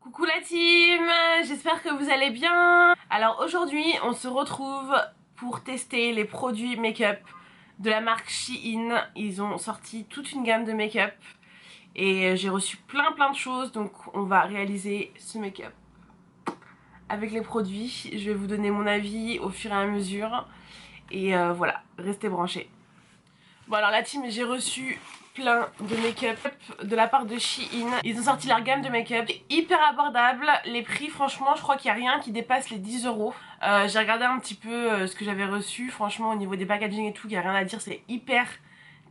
Coucou la team, j'espère que vous allez bien. Alors aujourd'hui on se retrouve pour tester les produits make-up de la marque Shein. Ils ont sorti toute une gamme de make-up et j'ai reçu plein de choses, donc on va réaliser ce make-up avec les produits. Je vais vous donner mon avis au fur et à mesure et voilà, restez branchés. Bon alors la team, j'ai reçu plein de make-up de la part de Shein. Ils ont sorti leur gamme de make-up hyper abordable. Les prix, franchement, je crois qu'il n'y a rien qui dépasse les 10 euros. J'ai regardé un petit peu ce que j'avais reçu. Franchement, au niveau des packaging et tout, il n'y a rien à dire. C'est hyper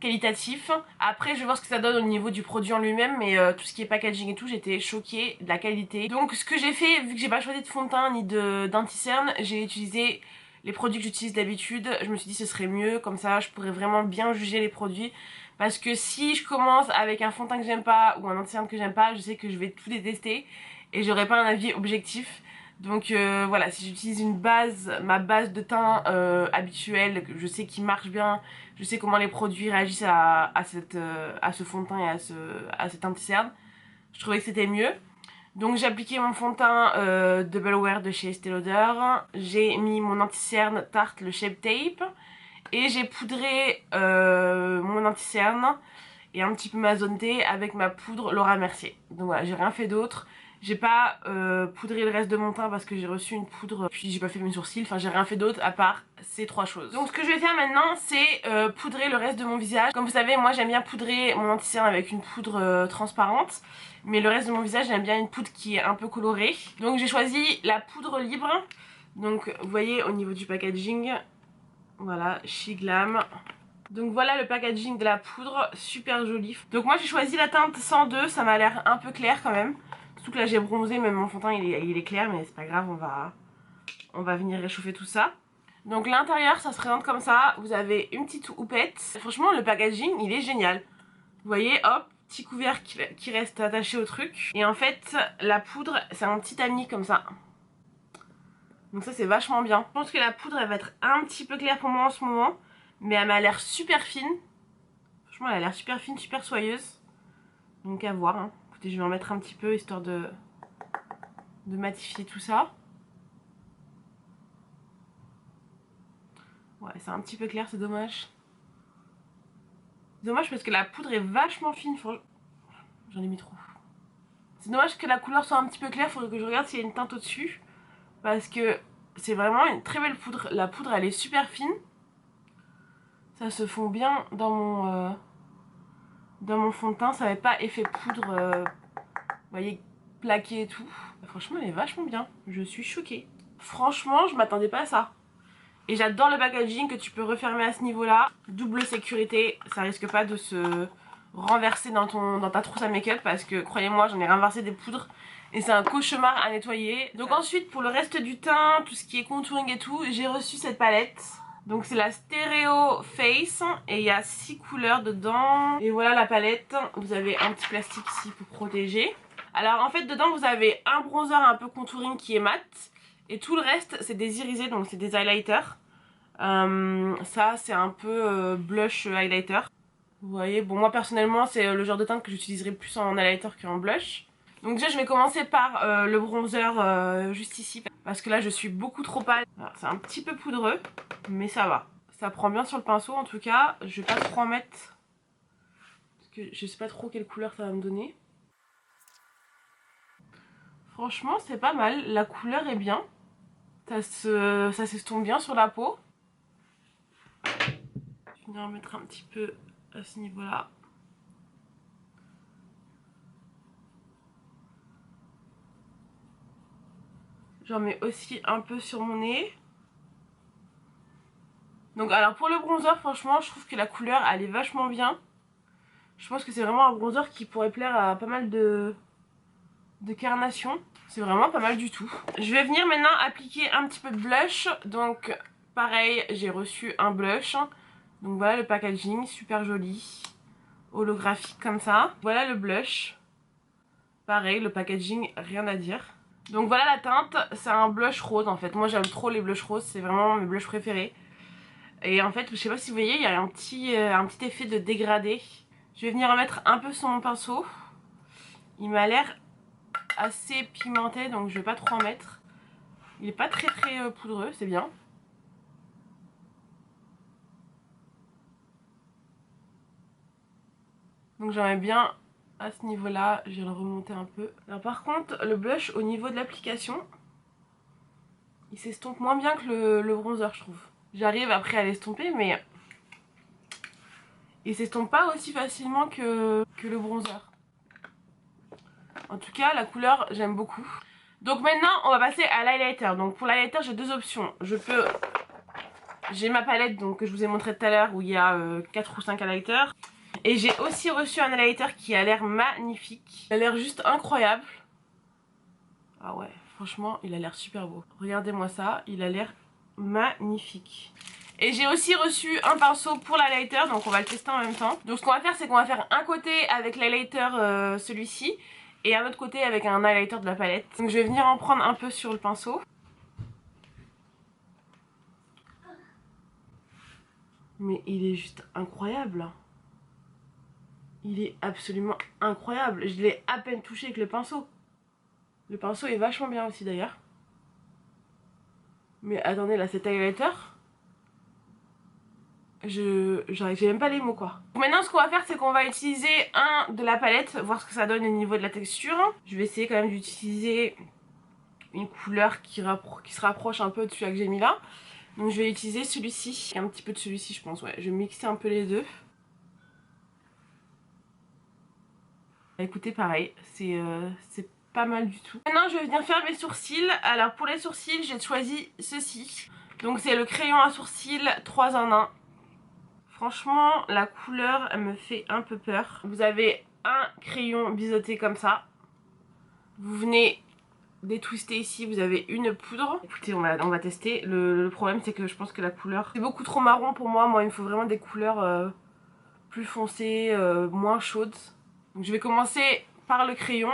qualitatif. Après, je vais voir ce que ça donne au niveau du produit en lui-même, mais tout ce qui est packaging et tout, j'étais choquée de la qualité. Donc ce que j'ai fait, vu que j'ai pas choisi de fond de teint ni d'anti-cerne, j'ai utilisé les produits que j'utilise d'habitude. Je me suis dit ce serait mieux, comme ça je pourrais vraiment bien juger les produits. Parce que si je commence avec un fond de teint que j'aime pas ou un anti-cerne que j'aime pas, je sais que je vais tout détester et j'aurai pas un avis objectif. Donc voilà, si j'utilise ma base de teint habituelle, je sais qu'il marche bien, je sais comment les produits réagissent à ce fond de teint et à cet anti-cerne, je trouvais que c'était mieux. Donc j'ai appliqué mon fond de teint Double Wear de chez Estée Lauder, j'ai mis mon anti-cerne Tarte le Shape Tape et j'ai poudré mon anti-cerne et un petit peu ma zone T avec ma poudre Laura Mercier. Donc voilà, j'ai rien fait d'autre. J'ai pas poudré le reste de mon teint parce que j'ai reçu une poudre, puis j'ai pas fait mes sourcils, enfin j'ai rien fait d'autre à part ces trois choses. Donc ce que je vais faire maintenant, c'est poudrer le reste de mon visage. Comme vous savez, moi j'aime bien poudrer mon anti-cerne avec une poudre transparente, mais le reste de mon visage j'aime bien une poudre qui est un peu colorée. Donc j'ai choisi la poudre libre. Donc vous voyez au niveau du packaging, voilà, Shiglam. Donc voilà le packaging de la poudre, super joli. Donc moi j'ai choisi la teinte 102, ça m'a l'air un peu clair quand même. Surtout que là j'ai bronzé, même mon fond de teint il est clair, mais c'est pas grave, on va venir réchauffer tout ça. Donc l'intérieur ça se présente comme ça, vous avez une petite houppette. Franchement le packaging il est génial. Vous voyez, hop, petit couvercle qui reste attaché au truc. Et en fait la poudre c'est un petit tamis comme ça. Donc ça c'est vachement bien. Je pense que la poudre elle va être un petit peu claire pour moi en ce moment, mais elle m'a l'air super fine. Franchement elle a l'air super fine, super soyeuse. Donc à voir hein. Écoutez, je vais en mettre un petit peu histoire de matifier tout ça. Ouais, c'est un petit peu clair, c'est dommage. C'est dommage parce que la poudre est vachement fine. J'en ai mis trop. C'est dommage que la couleur soit un petit peu claire, faudrait que je regarde s'il y a une teinte au-dessus. Parce que c'est vraiment une très belle poudre. La poudre elle est super fine. Ça se fond bien dans mon fond de teint. Ça n'avait pas effet poudre, vous voyez, plaqué et tout. Franchement elle est vachement bien. Je suis choquée. Franchement je m'attendais pas à ça. Et j'adore le packaging que tu peux refermer à ce niveau là. Double sécurité, ça risque pas de se renverser dans ta trousse à make-up. Parce que croyez-moi j'en ai renversé des poudres et c'est un cauchemar à nettoyer. Donc ensuite pour le reste du teint, tout ce qui est contouring et tout, j'ai reçu cette palette. Donc c'est la Stereo Face et il y a 6 couleurs dedans. Et voilà la palette, vous avez un petit plastique ici pour protéger. Alors en fait dedans vous avez un bronzer un peu contouring qui est mat. Et tout le reste c'est des irisés, donc c'est des highlighters. Ça c'est un peu blush highlighter. Vous voyez, bon moi personnellement c'est le genre de teinte que j'utiliserai plus en highlighter qu'en blush. Donc déjà je vais commencer par le bronzer juste ici. Parce que là je suis beaucoup trop pâle. C'est un petit peu poudreux, mais ça va. Ça prend bien sur le pinceau en tout cas. Je vais pas trop en mettre. Parce que je sais pas trop quelle couleur ça va me donner. Franchement c'est pas mal, la couleur est bien. Ça s'estompe bien sur la peau. Je vais venir en mettre un petit peu à ce niveau là. J'en mets aussi un peu sur mon nez. Donc alors pour le bronzer franchement je trouve que la couleur elle est vachement bien. Je pense que c'est vraiment un bronzer qui pourrait plaire à pas mal de carnations. C'est vraiment pas mal du tout. Je vais venir maintenant appliquer un petit peu de blush. Donc pareil j'ai reçu un blush. Donc voilà le packaging, super joli. Holographique comme ça. Voilà le blush. Pareil le packaging, rien à dire. Donc voilà la teinte, c'est un blush rose en fait. Moi j'aime trop les blushs roses, c'est vraiment mes blushs préférés. Et en fait je sais pas si vous voyez, il y a un petit effet de dégradé. Je vais venir en mettre un peu sur mon pinceau. Il m'a l'air assez pigmenté, donc je vais pas trop en mettre. Il est pas très poudreux, c'est bien. Donc j'en mets bien à ce niveau là, je vais le remonter un peu. Alors par contre le blush au niveau de l'application, il s'estompe moins bien que le bronzer je trouve. J'arrive après à l'estomper mais il s'estompe pas aussi facilement que le bronzer. En tout cas la couleur j'aime beaucoup. Donc maintenant on va passer à l'highlighter. Donc pour l'highlighter j'ai deux options. J'ai ma palette donc, que je vous ai montré tout à l'heure où il y a 4 ou 5 highlighters. Et j'ai aussi reçu un highlighter qui a l'air magnifique. Il a l'air juste incroyable. Ah ouais, franchement, il a l'air super beau. Regardez-moi ça, il a l'air magnifique. Et j'ai aussi reçu un pinceau pour l'highlighter, donc on va le tester en même temps. Donc ce qu'on va faire, c'est qu'on va faire un côté avec l'highlighter, celui-ci, et un autre côté avec un highlighter de la palette. Donc je vais venir en prendre un peu sur le pinceau. Mais il est juste incroyable. Il est absolument incroyable. Je l'ai à peine touché avec le pinceau. Le pinceau est vachement bien aussi d'ailleurs. Mais attendez, là cet highlighter, j'ai même pas les mots quoi. Maintenant ce qu'on va faire, c'est qu'on va utiliser un de la palette, voir ce que ça donne au niveau de la texture. Je vais essayer quand même d'utiliser une couleur qui se rapproche un peu de celui que j'ai mis là. Donc je vais utiliser celui-ci, un petit peu de celui-ci je pense, ouais. Je vais mixer un peu les deux. Écoutez, pareil, c'est pas mal du tout. Maintenant, je vais venir faire mes sourcils. Alors, pour les sourcils, j'ai choisi ceci. Donc, c'est le crayon à sourcils 3 en 1. Franchement, la couleur, elle me fait un peu peur. Vous avez un crayon biseauté comme ça. Vous venez détwister ici, vous avez une poudre. Écoutez, on va tester. Le problème, c'est que je pense que la couleur, c'est beaucoup trop marron pour moi. Moi, il me faut vraiment des couleurs plus foncées, moins chaudes. Donc je vais commencer par le crayon.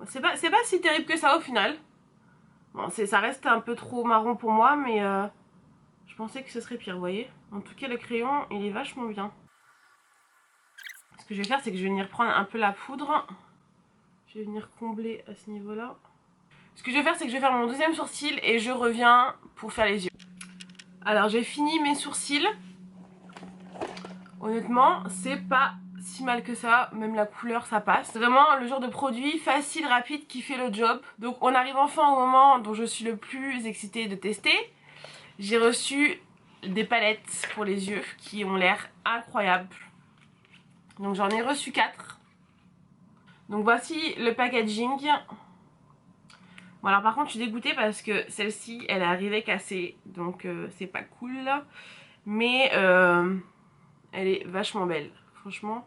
C'est pas si terrible que ça au final. Bon, ça reste un peu trop marron pour moi, mais je pensais que ce serait pire, vous voyez. En tout cas, le crayon, il est vachement bien. Ce que je vais faire, c'est que je vais venir prendre un peu la poudre. Je vais venir combler à ce niveau-là. Ce que je vais faire, c'est que je vais faire mon deuxième sourcil et je reviens pour faire les yeux. Alors, j'ai fini mes sourcils. Honnêtement, c'est pas si mal que ça, même la couleur ça passe. C'est vraiment le genre de produit facile, rapide qui fait le job. Donc on arrive enfin au moment dont je suis le plus excitée de tester. J'ai reçu des palettes pour les yeux qui ont l'air incroyables. Donc j'en ai reçu 4. Donc voici le packaging. Bon alors par contre je suis dégoûtée parce que celle-ci elle est arrivée cassée. Donc c'est pas cool. Mais elle est vachement belle. Franchement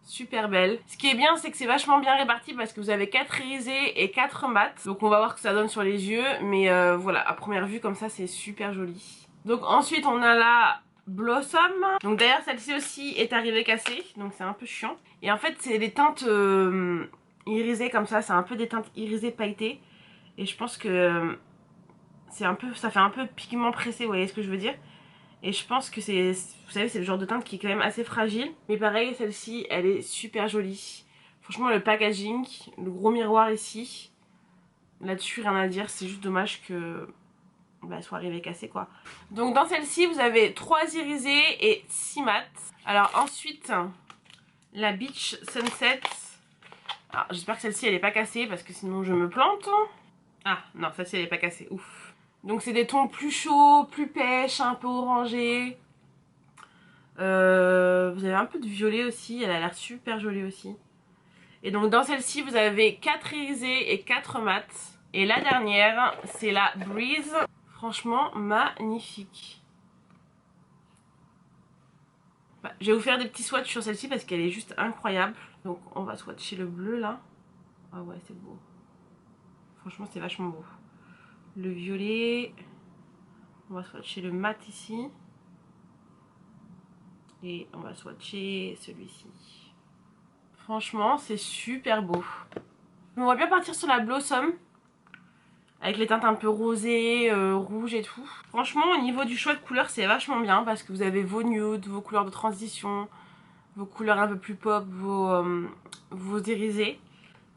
super belle. Ce qui est bien, c'est que c'est vachement bien réparti parce que vous avez 4 irisés et 4 mat. Donc on va voir ce que ça donne sur les yeux. Mais voilà, à première vue comme ça c'est super joli. Donc ensuite on a la Blossom. Donc d'ailleurs celle-ci aussi est arrivée cassée. Donc c'est un peu chiant. Et en fait c'est des teintes irisées comme ça. C'est un peu des teintes irisées pailletées. Et je pense que ça fait un peu pigment pressé, vous voyez ce que je veux dire. Et je pense que c'est, vous savez, c'est le genre de teinte qui est quand même assez fragile. Mais pareil, celle-ci, elle est super jolie. Franchement, le packaging, le gros miroir ici, là-dessus, rien à dire. C'est juste dommage que elle soit arrivée cassée, quoi. Donc dans celle-ci, vous avez 3 irisés et 6 mat. Alors ensuite, la Beach Sunset. Alors j'espère que celle-ci, elle est pas cassée parce que sinon je me plante. Ah non, celle-ci, elle est pas cassée. Ouf. Donc c'est des tons plus chauds, plus pêches, un peu orangés. Vous avez un peu de violet aussi, elle a l'air super jolie aussi. Et donc dans celle-ci vous avez 4 irisés et 4 mat. Et la dernière c'est la Breeze. Franchement magnifique. Bah, je vais vous faire des petits swatchs sur celle-ci parce qu'elle est juste incroyable. Donc on va swatcher le bleu là. Ah ouais c'est beau. Franchement c'est vachement beau. Le violet. On va swatcher le mat ici. Et on va swatcher celui-ci. Franchement, c'est super beau. On va bien partir sur la Blossom. Avec les teintes un peu rosées, rouges et tout. Franchement, au niveau du choix de couleurs, c'est vachement bien. Parce que vous avez vos nudes, vos couleurs de transition, vos couleurs un peu plus pop, vos irisés.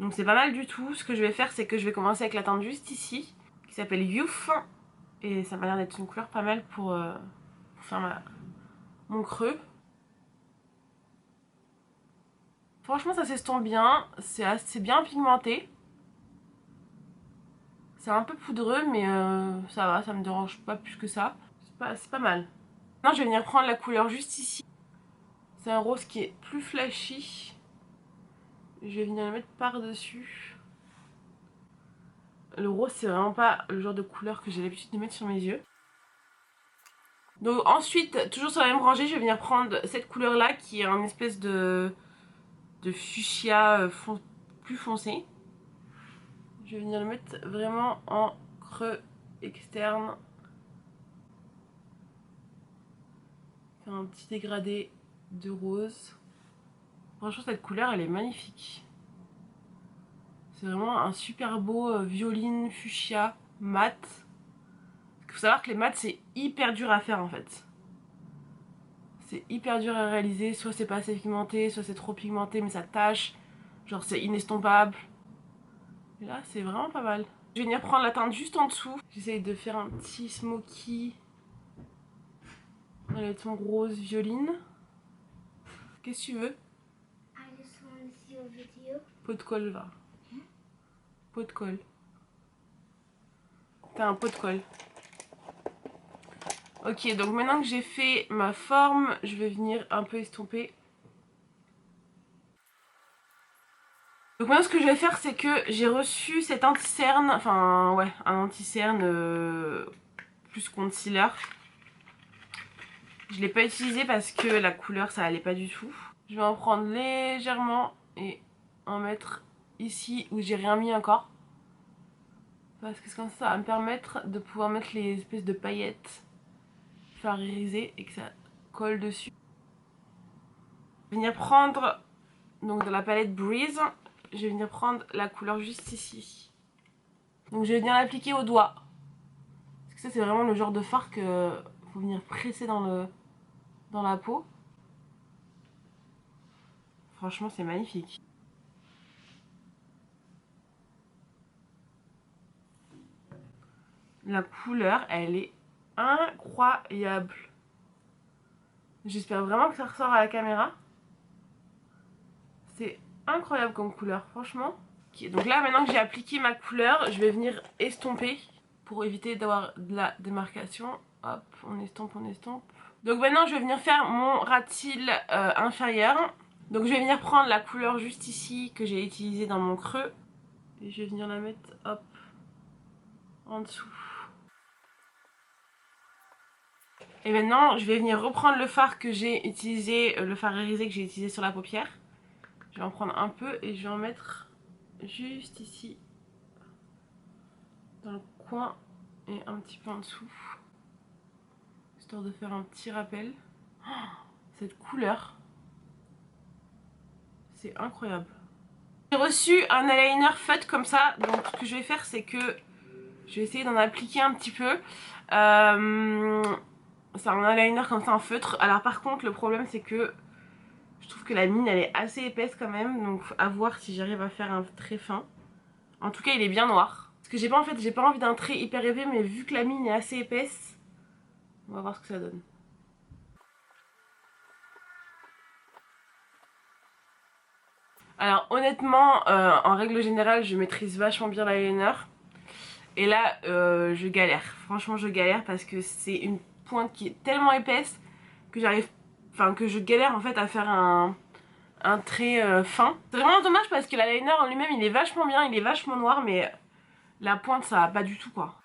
Donc c'est pas mal du tout. Ce que je vais faire, c'est que je vais commencer avec la teinte juste ici, qui s'appelle Youth. Et ça m'a l'air d'être une couleur pas mal pour faire mon creux. Franchement ça s'estompe bien, c'est assez bien pigmenté. C'est un peu poudreux mais ça va, ça me dérange pas plus que ça. C'est pas mal. Maintenant je vais venir prendre la couleur juste ici. C'est un rose qui est plus flashy. Je vais venir le mettre par-dessus. Le rose c'est vraiment pas le genre de couleur que j'ai l'habitude de mettre sur mes yeux. Donc ensuite, toujours sur la même rangée, je vais venir prendre cette couleur là qui est un espèce de fuchsia plus foncé. Je vais venir le mettre vraiment en creux externe. Faire un petit dégradé de rose. Franchement cette couleur elle est magnifique. C'est vraiment un super beau violine fuchsia mat. Il faut savoir que les mats c'est hyper dur à faire en fait. C'est hyper dur à réaliser, soit c'est pas assez pigmenté, soit c'est trop pigmenté mais ça tache. Genre c'est inestompable. Et là c'est vraiment pas mal. Je vais venir prendre la teinte juste en dessous. J'essaye de faire un petit smoky. Dans les tons rose violine. Qu'est-ce que tu veux? I just want to see a video. Pot de colle va. Pot de colle. T'as un pot de colle. Ok, donc maintenant que j'ai fait ma forme, je vais venir un peu estomper. Donc maintenant ce que je vais faire c'est que j'ai reçu cet anti-cerne, enfin ouais, un anti-cerne plus concealer. Je l'ai pas utilisé parce que la couleur ça allait pas du tout. Je vais en prendre légèrement et en mettre ici où j'ai rien mis encore. Parce que comme ça va me permettre de pouvoir mettre les espèces de paillettes faire iriser et que ça colle dessus. Je vais venir prendre, donc dans la palette Breeze, je vais venir prendre la couleur juste ici. Donc je vais venir l'appliquer au doigt. Parce que ça c'est vraiment le genre de fard que faut venir presser dans la peau. Franchement c'est magnifique. La couleur elle est incroyable. J'espère vraiment que ça ressort à la caméra. C'est incroyable comme couleur, franchement. Okay, donc là, maintenant que j'ai appliqué ma couleur, je vais venir estomper pour éviter d'avoir de la démarcation. Hop, on estompe, on estompe. Donc maintenant, je vais venir faire mon ras de cils inférieur. Donc je vais venir prendre la couleur juste ici que j'ai utilisée dans mon creux. Et je vais venir la mettre, hop, en dessous. Et maintenant, je vais venir reprendre le fard que j'ai utilisé, le fard irisé que j'ai utilisé sur la paupière. Je vais en prendre un peu et je vais en mettre juste ici, dans le coin et un petit peu en dessous. Histoire de faire un petit rappel. Oh, cette couleur, c'est incroyable. J'ai reçu un eyeliner feutre comme ça, donc ce que je vais faire c'est que je vais essayer d'en appliquer un petit peu. C'est un eyeliner comme ça en feutre. Alors par contre le problème c'est que je trouve que la mine elle est assez épaisse quand même. Donc à voir si j'arrive à faire un trait fin. En tout cas il est bien noir. Parce que j'ai pas envie d'un trait hyper épais, mais vu que la mine est assez épaisse, on va voir ce que ça donne. Alors honnêtement en règle générale je maîtrise vachement bien l'eyeliner. Et là je galère. Franchement je galère parce que c'est une pointe qui est tellement épaisse que que je galère en fait à faire un trait fin. C'est vraiment dommage parce que l'eyeliner en lui-même il est vachement bien, il est vachement noir, mais la pointe ça va pas du tout quoi.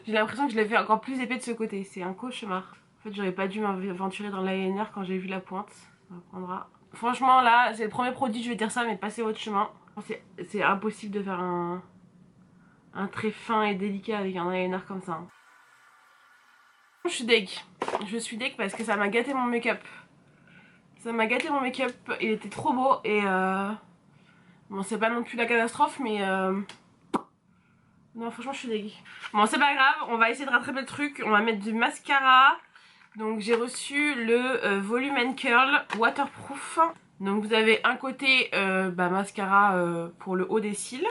J'ai l'impression que je l'ai fait encore plus épais de ce côté, c'est un cauchemar. En fait j'aurais pas dû m'aventurer dans l'eyeliner quand j'ai vu la pointe. Ça prendra. Franchement là c'est le premier produit, je vais dire ça, mais passez votre chemin. C'est impossible de faire un trait fin et délicat avec un eyeliner comme ça. Je suis deg. Je suis deg parce que ça m'a gâté mon make-up. Ça m'a gâté mon make-up, il était trop beau et bon c'est pas non plus la catastrophe mais non franchement je suis deg. Bon c'est pas grave, on va essayer de rattraper le truc, on va mettre du mascara. Donc j'ai reçu le Volume & Curl Waterproof. Donc vous avez un côté mascara pour le haut des cils.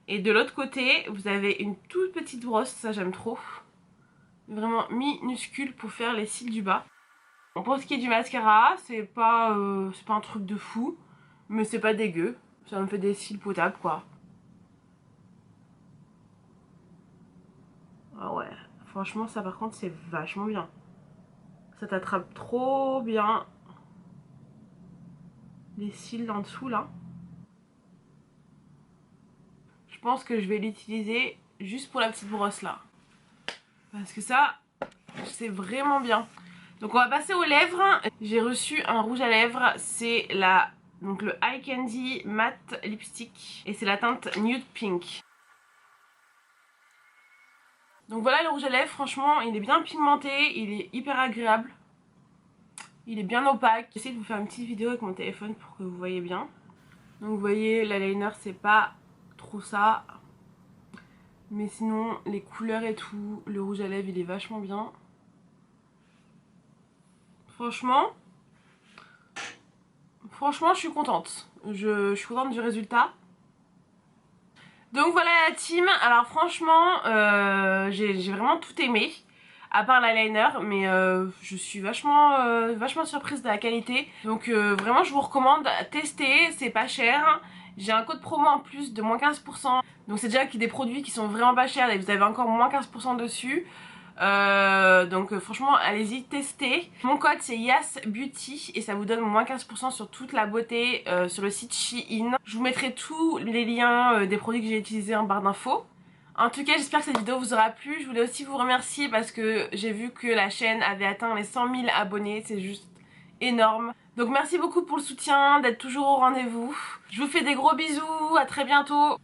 Et de l'autre côté, vous avez une toute petite brosse, ça j'aime trop. Vraiment minuscule pour faire les cils du bas. Bon, pour ce qui est du mascara, c'est pas un truc de fou. Mais c'est pas dégueu. Ça me fait des cils potables quoi. Ah ouais, franchement ça par contre c'est vachement bien. Ça t'attrape trop bien les cils en dessous là. Je pense que je vais l'utiliser juste pour la petite brosse là. Parce que ça, c'est vraiment bien. Donc on va passer aux lèvres. J'ai reçu un rouge à lèvres. C'est donc le Eye Candy Matte Lipstick. Et c'est la teinte Nude Pink. Donc voilà le rouge à lèvres. Franchement, il est bien pigmenté. Il est hyper agréable. Il est bien opaque. J'essaie de vous faire une petite vidéo avec mon téléphone pour que vous voyez bien. Donc vous voyez, l'eyeliner c'est pas trop ça. Mais sinon, les couleurs et tout, le rouge à lèvres il est vachement bien. Franchement, je suis contente. Je suis contente du résultat. Donc voilà la team. Alors franchement, j'ai vraiment tout aimé. À part l'eyeliner, mais je suis vachement surprise de la qualité. Donc vraiment je vous recommande, tester, c'est pas cher. J'ai un code promo en plus de moins 15%. Donc c'est déjà des produits qui sont vraiment pas chers et vous avez encore moins 15% dessus. Donc franchement allez-y, testez. Mon code c'est YasBeauty et ça vous donne moins 15% sur toute la beauté sur le site Shein. Je vous mettrai tous les liens des produits que j'ai utilisés en barre d'infos. En tout cas j'espère que cette vidéo vous aura plu. Je voulais aussi vous remercier parce que j'ai vu que la chaîne avait atteint les 100 000 abonnés. C'est juste énorme. Donc merci beaucoup pour le soutien, d'être toujours au rendez-vous. Je vous fais des gros bisous, à très bientôt.